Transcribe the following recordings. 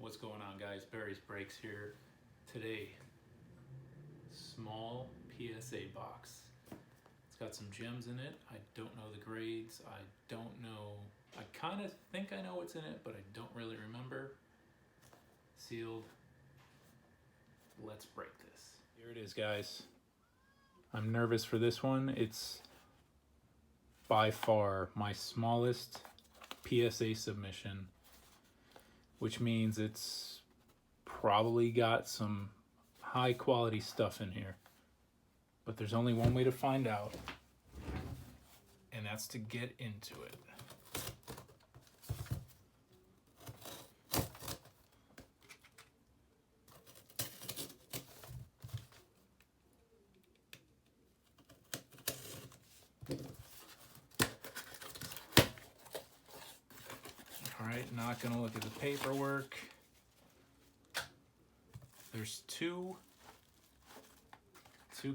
What's going on, guys? Barry's Breaks here. Today, small PSA box. It's got some gems in it. I don't know the grades. I don't know. I kind of think I know what's in it, but I don't really remember. Sealed. Let's break this. Here it is, guys. I'm nervous for this one. It's by far my smallest PSA submission, which means it's probably got some high quality stuff in here. But there's only one way to find out, and that's to get into it. Alright, not gonna look at the paperwork. There's two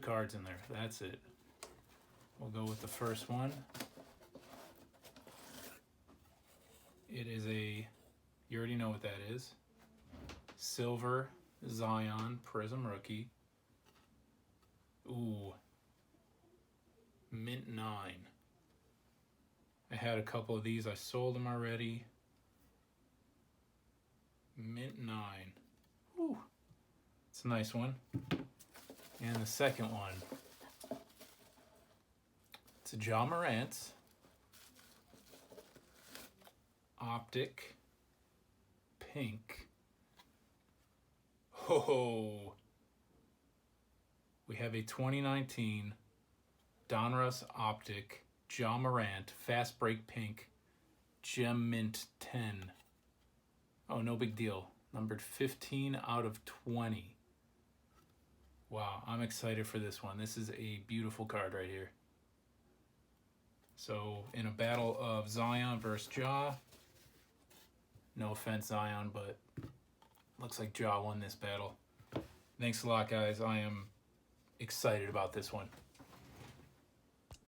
cards in there. That's it. We'll go with the first one. It is you already know what that is. Silver Zion Prism Rookie. Ooh. Mint 9. I had a couple of these. I sold them already. Mint 9. Ooh. It's a nice one. And the second one, it's a Morant Optic Pink. Oh, we have a 2019 Donruss Optic Morant Fast Break Pink Gem Mint 10. Oh, no big deal. Numbered 15 out of 20. Wow, I'm excited for this one. This is a beautiful card right here. So, in a battle of Zion versus Ja, no offense, Zion, but looks like Ja won this battle. Thanks a lot, guys. I am excited about this one.